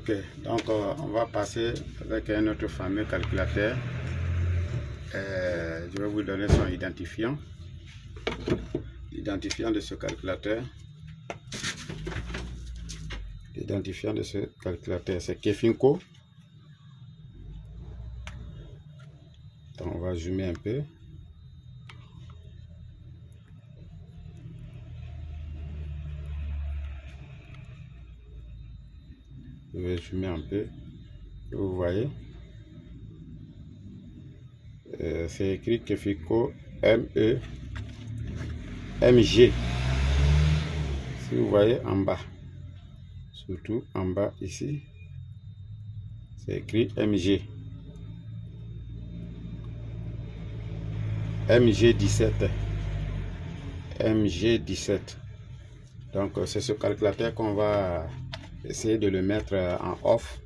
Ok, donc on va passer avec un autre fameux calculateur. Je vais vous donner son identifiant. L'identifiant de ce calculateur. L'identifiant de ce calculateur, c'est Kefinco. Donc, on va zoomer un peu. Je vais zoomer un peu. Vous voyez, c'est écrit Kefinco MG. Si vous voyez en bas, surtout en bas ici, c'est écrit MG. MG17. MG17. Donc c'est ce calculateur qu'on va essayer de le mettre en off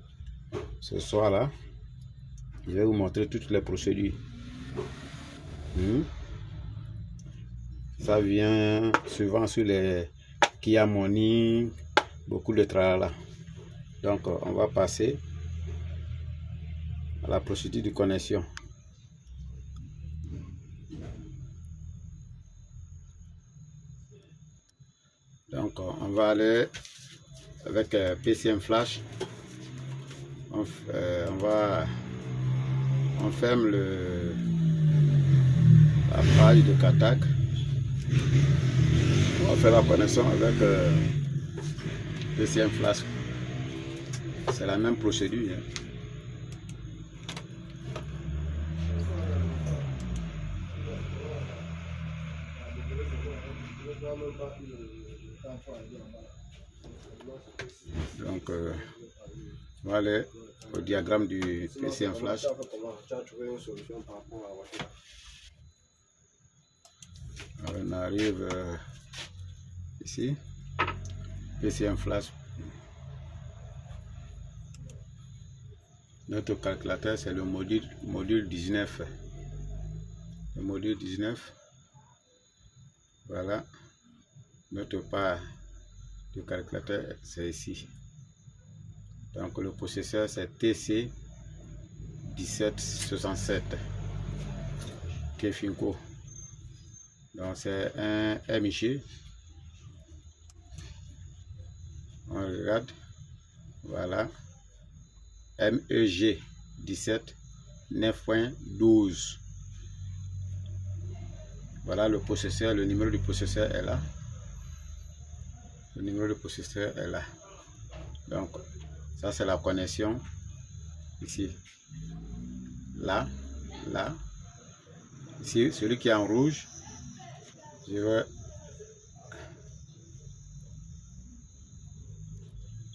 ce soir là. Je vais vous montrer toutes les procédures. Ça vient souvent sur les Kia Money, beaucoup de tralala. Donc on va passer à la procédure de connexion. Donc on va aller avec PCM Flash. On ferme la page de Katak. On fait la connexion avec PCM Flash. C'est la même procédure. Donc, on va aller au diagramme du PCM Flash. On arrive ici, PCM Flash. Notre calculateur, c'est le module 19. Le module 19. Voilà. Notre part du calculateur, c'est ici. Donc le processeur, c'est TC1767 Kefinco. Donc c'est un MG. On regarde. Voilà. MEG 17 9.12. Voilà le processeur, le numéro du processeur est là. Le numéro du processeur est là. Donc, ça c'est la connexion. Ici. Là. Là. Ici, celui qui est en rouge. Je vais...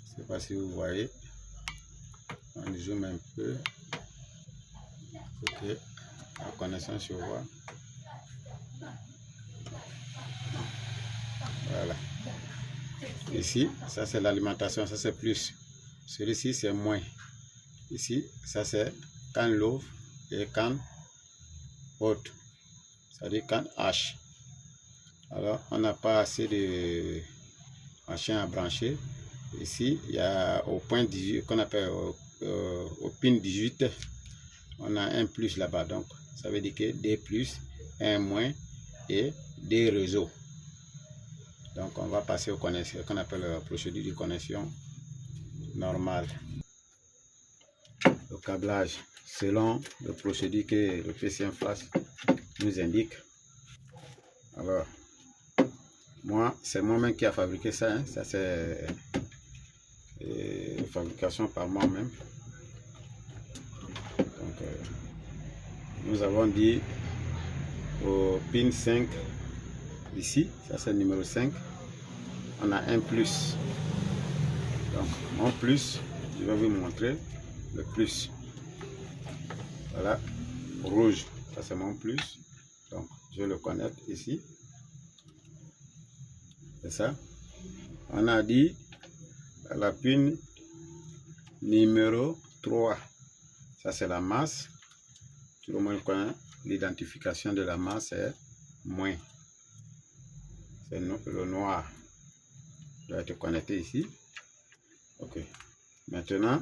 Je ne sais pas si vous voyez. On zoome un peu. Ok. La connexion se voit. Voilà. Ici, ça c'est l'alimentation, ça c'est plus. Celui-ci c'est moins. Ici, ça c'est can low et can haute. C'est-à-dire can H. Alors, on n'a pas assez de machin à brancher. Ici, il y a au point 18, qu'on appelle au pin 18, on a un plus là-bas. Donc, ça veut dire que D plus, un moins et des réseaux. Donc, on va passer aux connexions, qu'on appelle la procédure de connexion normale. Le câblage, selon le procédure que le PCM Flash nous indique. Alors, moi, c'est moi-même qui a fabriqué ça. Hein. Ça, c'est fabrication par moi-même. Donc, nous avons dit au pin 5 ici, ça c'est le numéro 5, on a un plus. Donc mon plus, je vais vous montrer le plus. Voilà, rouge, ça c'est mon plus. Donc je vais le connaître ici. C'est ça. On a dit la pin numéro 3, ça c'est la masse. Tout le monde connaît l'identification de la masse, c'est moins. C'est le noir. Je dois être connecté ici. Ok. Maintenant,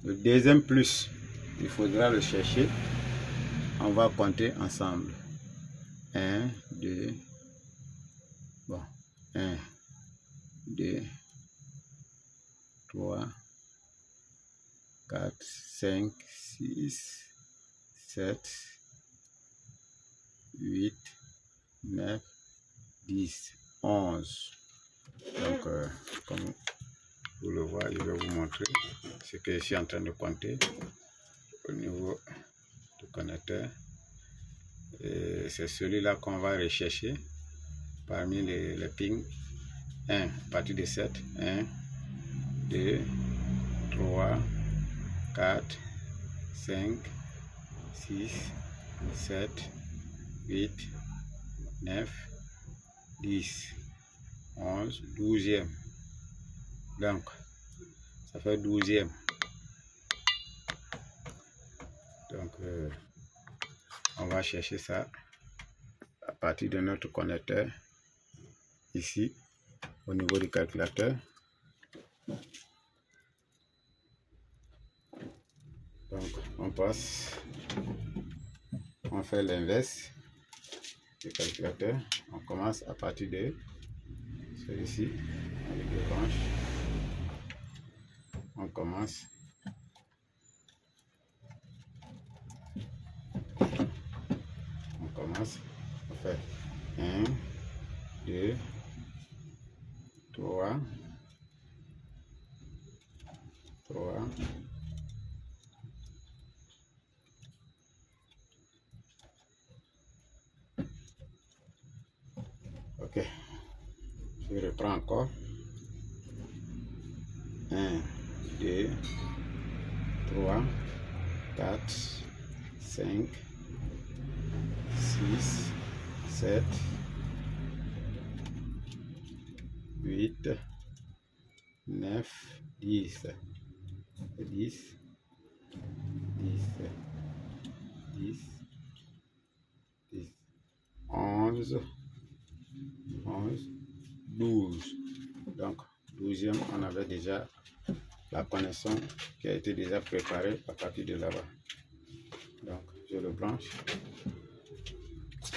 le deuxième plus, il faudra le chercher. On va compter ensemble. 1, 2, bon, 1, 2, 3, 4, 5, 6, 7, 8, 9, 10, 11. Donc, comme vous le voyez, je vais vous montrer ce que je suis en train de compter au niveau du connecteur. C'est celui-là qu'on va rechercher parmi les pins. 1, à partir de 7. 1, 2, 3, 4, 5, 6, 7, 8, 9, 10, 11, 12e. Donc, ça fait 12e. Donc, on va chercher ça à partir de notre connecteur ici au niveau du calculateur. Donc, on passe, on fait l'inverse du calculateur. On commence à partir de celui-ci avec les branches. On commence. On fait 1, 2, 3, 3, ok, je reprends encore. 1, 2, 3, 4, 5, 6, 7, 8, 9, 10, 10, 10, 10, 10, 11, 11, 12. Donc, 12e, on avait déjà la connexion qui a été déjà préparée à partir de là-bas. Donc, je le branche.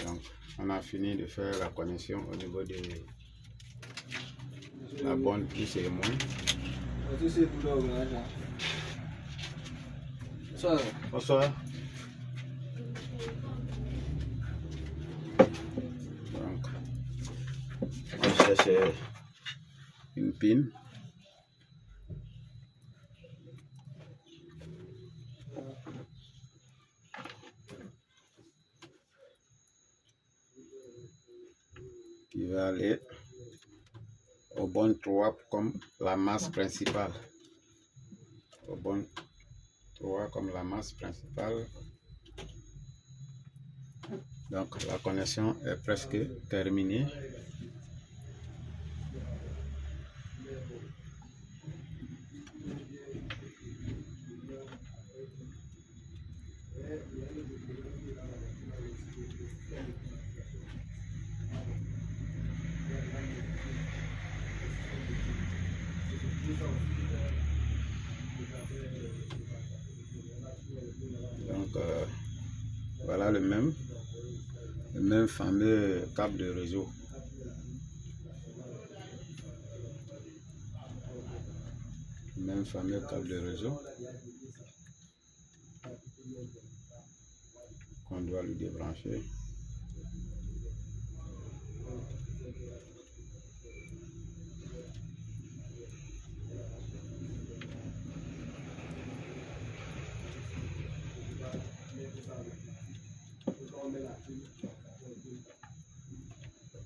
Donc, on a fini de faire la connexion au niveau de la bonne plus et moins. Bonsoir. Donc, on cherche une pin. Qui va aller au bon 3 comme la masse principale. Au bon 3 comme la masse principale. Donc la connexion est presque terminée. Donc voilà le même fameux câble de réseau. Le même fameux câble de réseau qu'on doit lui débrancher.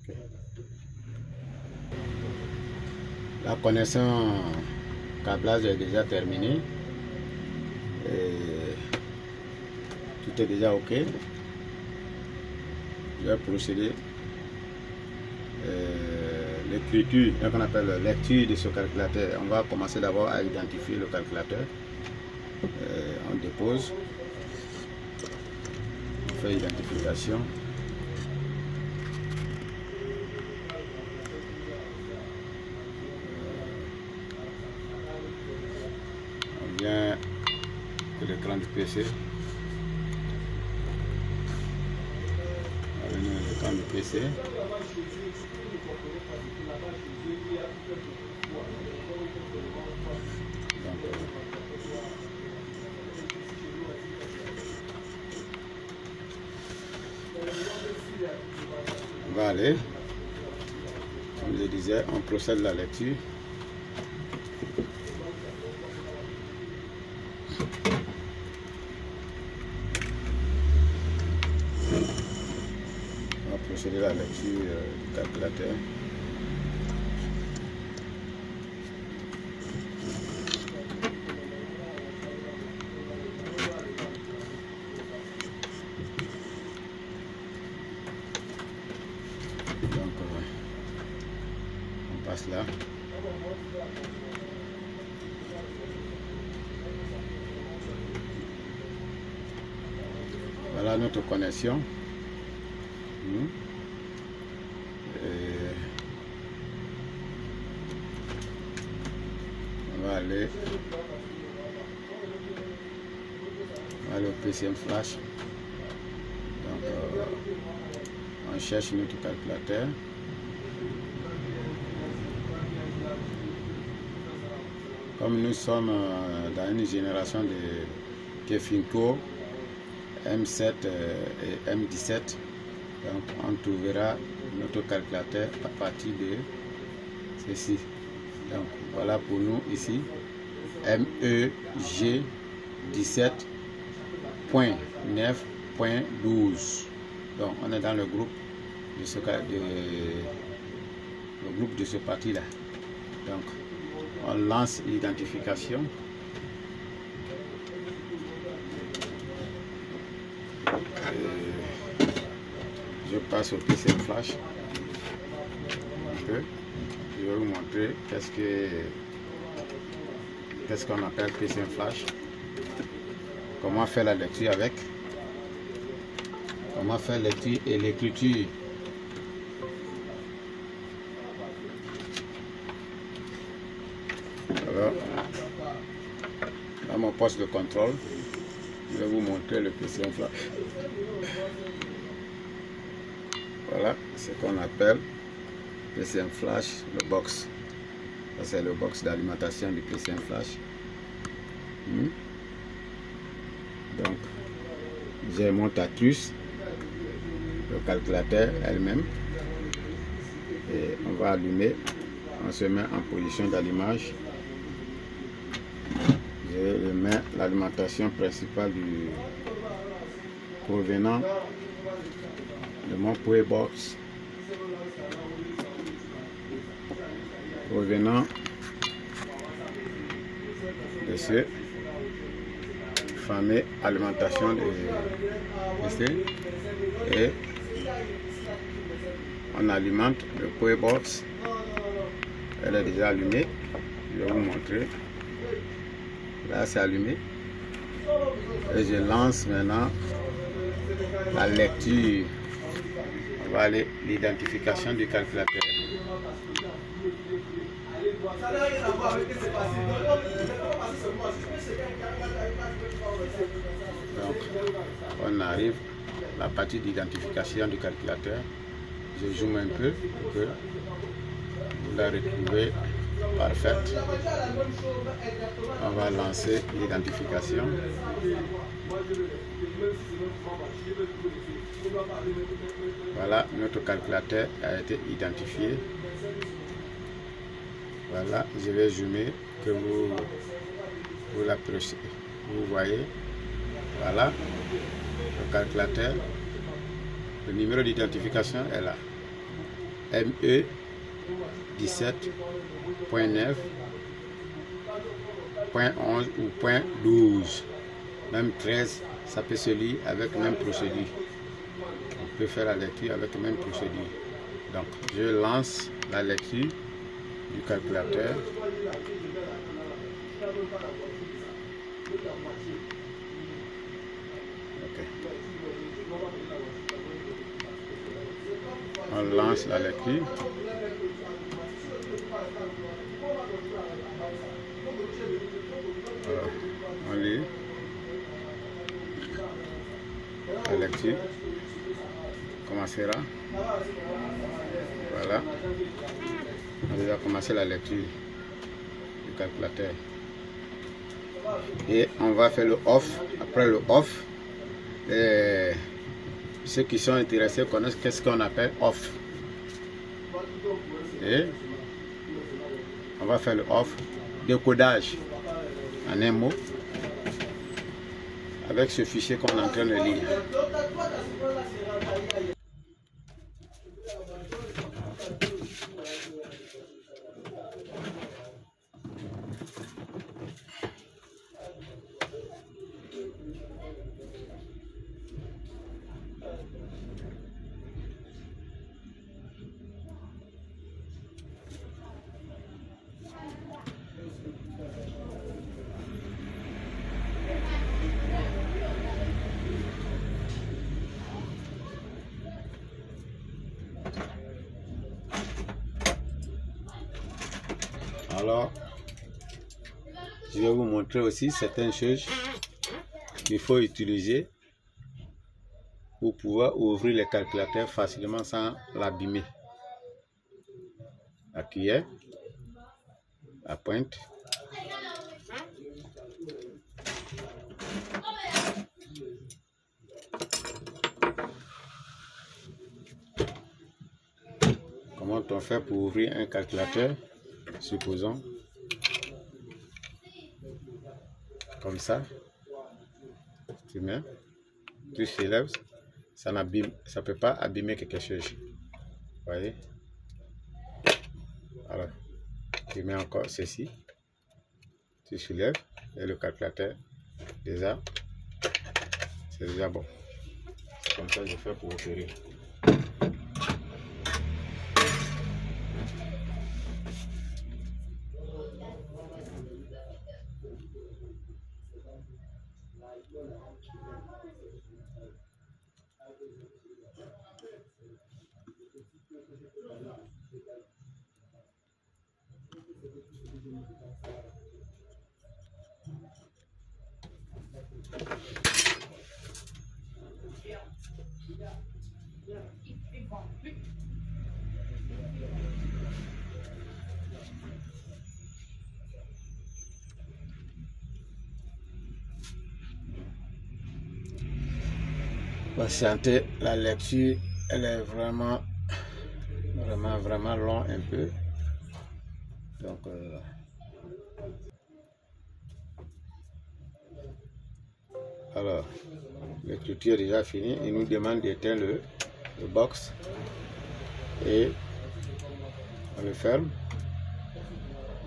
Okay. La connexion câblage est déjà terminée. Et tout est déjà ok. Je vais procéder l'écriture, qu'on appelle la lecture de ce calculateur. On va commencer d'abord à identifier le calculateur. On dépose, on fait identification. vient de l'écran du PC. On va venir à l'écran du PC. On va aller, comme je disais, on procède à la lecture. On va procéder à la lecture du calculateur. Donc, on passe là. Voilà notre connexion. On va aller au PCM Flash. Donc, on cherche notre calculateur. Comme nous sommes dans une génération de Kefinco M7 et M17, donc on trouvera notre calculateur à partir de ceci. Donc voilà pour nous ici MEG 17.9.12. Donc on est dans le groupe de ce parti là. Donc on lance l'identification. Je passe au PCM Flash. Je vais vous montrer qu'est-ce qu'on appelle PCM Flash. Comment faire la lecture avec. Comment faire la lecture et l'écriture. Alors, à mon poste de contrôle, je vais vous montrer le PCM Flash. Voilà ce qu'on appelle PCM Flash, le box. Ça c'est le box d'alimentation du PCM Flash. Donc, j'ai mon Tatrus, le calculateur elle-même. Et on va allumer. On se met en position d'allumage. Je mets l'alimentation principale provenant de mon Power Box, provenant de ce fameux alimentation de PC, et on alimente le Power Box. Elle est déjà allumée. Je vais vous montrer. Là c'est allumé et je lance maintenant la lecture. On va aller l'identification du calculateur. Donc on arrive à la partie d'identification du calculateur. Je zoome un peu pour que vous la retrouvez parfaite. On va lancer l'identification. Voilà, notre calculateur a été identifié. Voilà, je vais zoomer que vous l'appréciez. Vous voyez, voilà le calculateur. Le numéro d'identification est là. ME 17.9.11 ou .12. Même 13, ça peut se lire avec même procédure. On peut faire la lecture avec même procédure. Donc, je lance la lecture du calculateur. Okay. On lance la lecture. Voilà. lecture commencera. Voilà. On va commencer la lecture du calculateur. Et on va faire le off. Après le off, ceux qui sont intéressés connaissent qu'est-ce qu'on appelle off. Et on va faire le off, décodage en un mot, avec ce fichier qu'on est en train de lire. Alors, je vais vous montrer aussi certaines choses qu'il faut utiliser pour pouvoir ouvrir les calculateurs facilement sans l'abîmer. La cuillère, la pointe, comment on fait pour ouvrir un calculateur? Supposons comme ça, tu mets, tu soulèves, ça ne peut pas abîmer quelque chose. Vous voyez? Alors, tu mets encore ceci, tu soulèves et le calculateur, déjà, c'est déjà bon. Comme ça, je fais pour opérer. Patienter, la lecture, elle est vraiment long un peu. Donc, alors, l'écriture est déjà finie. Il nous demande d'éteindre le box et on le ferme.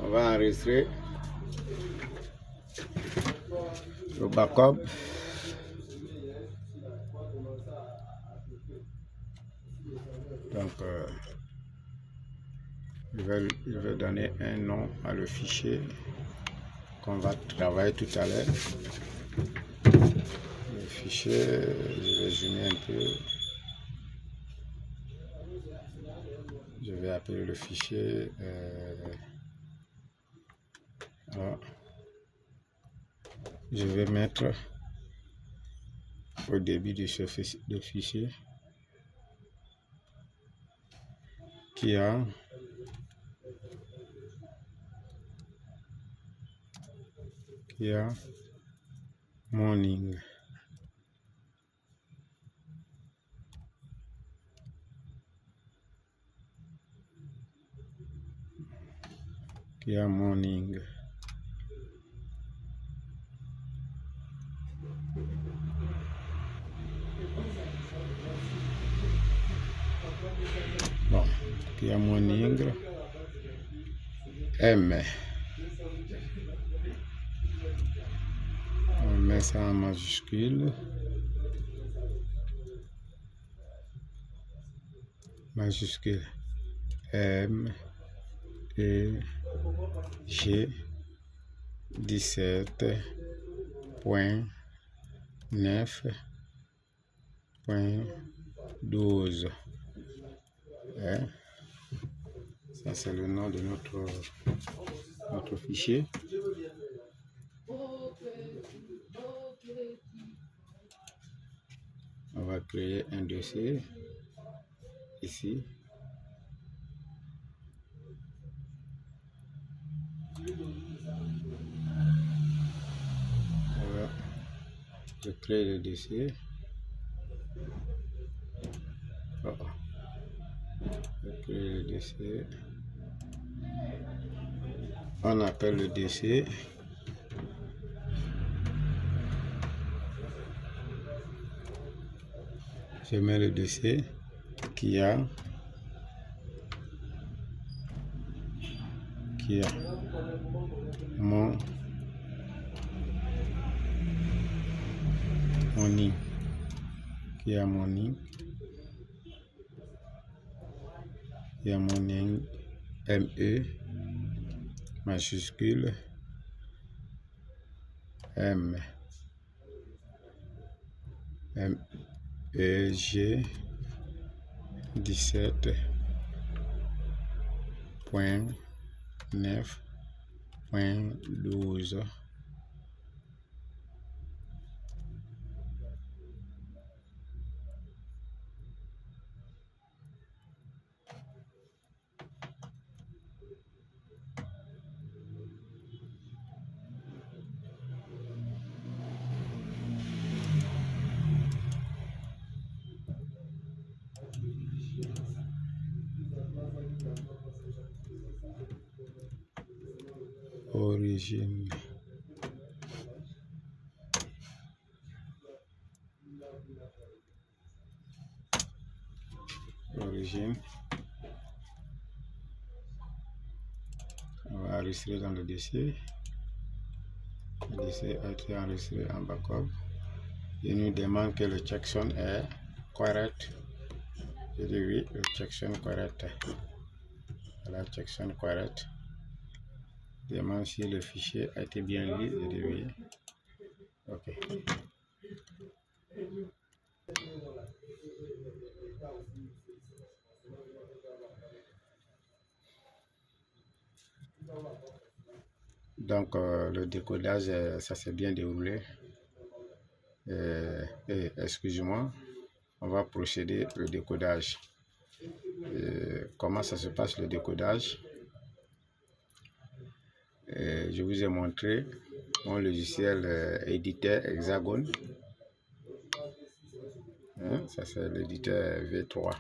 On va enregistrer le backup. Donc, je vais donner un nom à le fichier qu'on va travailler tout à l'heure. Le fichier, je vais zoomer un peu. Je vais appeler le fichier. Alors, je vais mettre au début de ce fichier qui a morning. Morning. Bon, morning. M. On met ça en majuscule. Majuscule. M. Et G 17.9.12. Ça, c'est le nom de notre fichier. On va va créer un dossier ici. Voilà. Je crée le dossier. Je crée le dossier. On appelle le dossier. Je mets le dossier qui a mon ligne, ME majuscule MEG 17.9.12. Origine. On va enregistrer dans le dossier. Le dossier a été enregistré en backup. Il nous demande que le checksum est correct. Je dis oui, le checksum correct. Voilà, checksum correct. Il demande si le fichier a été bien lu. Je dis oui. OK. Donc, le décodage, ça s'est bien déroulé. Excusez-moi, on va procéder le décodage. Comment ça se passe le décodage? Je vous ai montré mon logiciel éditeur Hexagone. Ça c'est l'éditeur V3.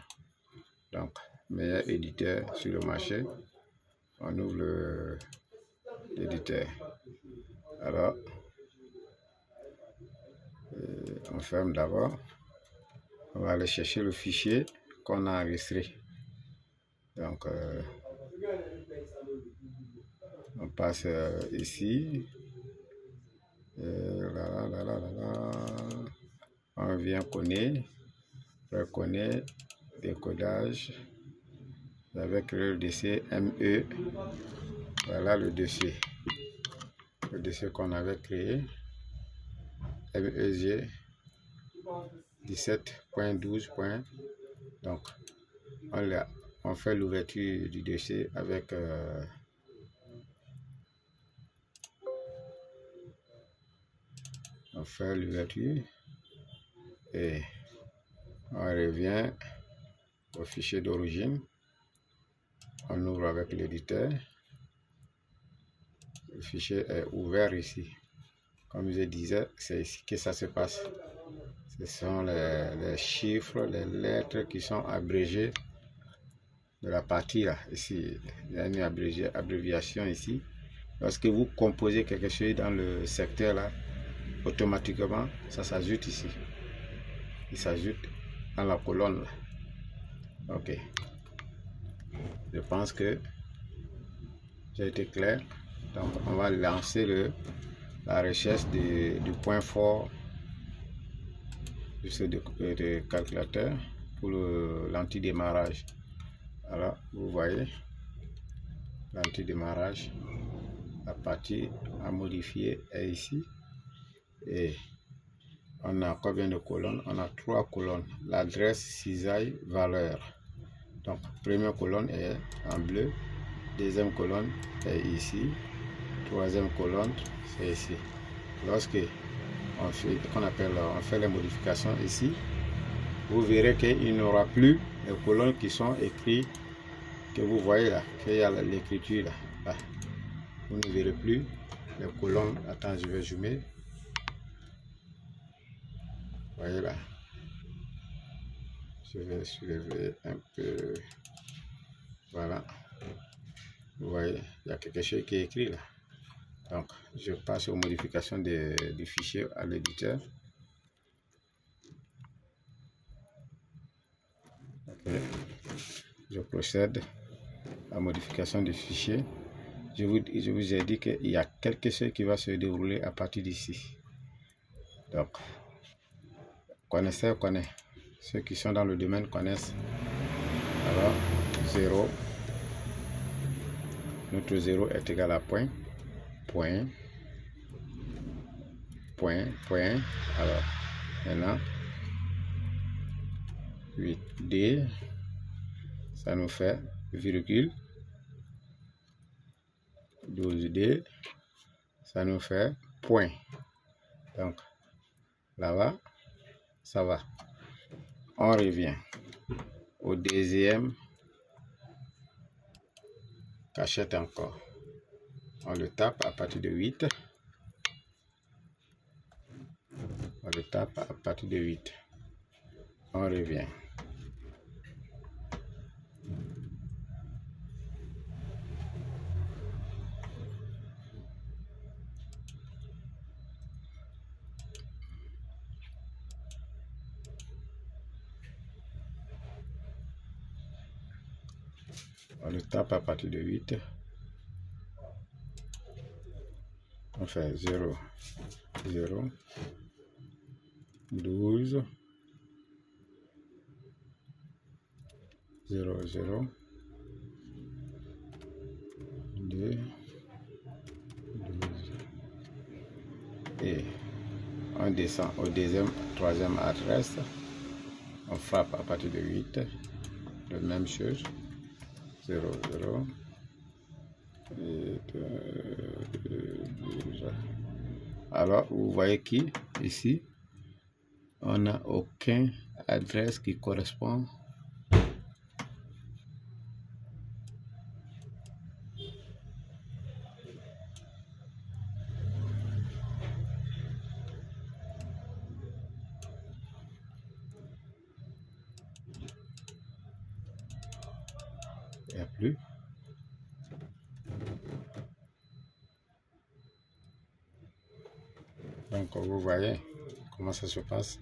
Donc, meilleur éditeur sur le marché. On ouvre l'éditeur. Alors, on ferme d'abord. On va aller chercher le fichier qu'on a enregistré. Donc, on passe ici. On vient reconnaître, décodage avec le dossier ME. Voilà le dossier qu'on avait créé, MEG 17.12. Donc on fait l'ouverture du dossier avec on fait l'ouverture et on revient au fichier d'origine. On ouvre avec l'éditeur. Le fichier est ouvert ici. Comme je disais, c'est ici que ça se passe. Ce sont les chiffres, les lettres qui sont abrégées de la partie là. Ici, il y a une abréviation ici. Lorsque vous composez quelque chose dans le secteur là, automatiquement, ça s'ajoute ici. Il s'ajoute dans la colonne là. OK. Je pense que j'ai été clair. Donc, on va lancer la recherche du point fort de ce calculateur pour l'anti-démarrage. Alors, vous voyez l'anti-démarrage. La partie à modifier est ici. Et on a combien de colonnes? On a 3 colonnes. L'adresse, cisaille, valeur. Donc, première colonne est en bleu. Deuxième colonne est ici. Troisième colonne, c'est ici. Lorsque on fait les modifications ici, vous verrez qu'il n'y aura plus les colonnes qui sont écrites, que vous voyez là, qu'il y a l'écriture là. Vous ne verrez plus les colonnes. Attends, je vais zoomer. Voyez là. Je vais soulever un peu. Voilà. Vous voyez, il y a quelque chose qui est écrit là. Donc, je passe aux modifications du fichier à l'éditeur. Okay. Je procède à la modification du fichier. Je vous ai dit qu'il y a quelque chose qui va se dérouler à partir d'ici. Donc, connaissez, ceux qui sont dans le domaine connaissent. Alors, 0, notre 0 est égal à point. Alors, maintenant, 8D, ça nous fait virgule. 12D, ça nous fait point. Donc, là-bas, ça va. On revient au deuxième cachette encore. On le tape à partir de 8. On le tape à partir de 8. On revient. On le tape à partir de 8. On fait 0, 0, 12, 0, 0, 2, 12. Et on descend au troisième adresse. On frappe à partir de 8. La même chose. 0, 0. Et 12. Alors, vous voyez ici, on n'a aucune adresse qui correspond. Il n'y a plus. Donc, vous voyez comment ça se passe.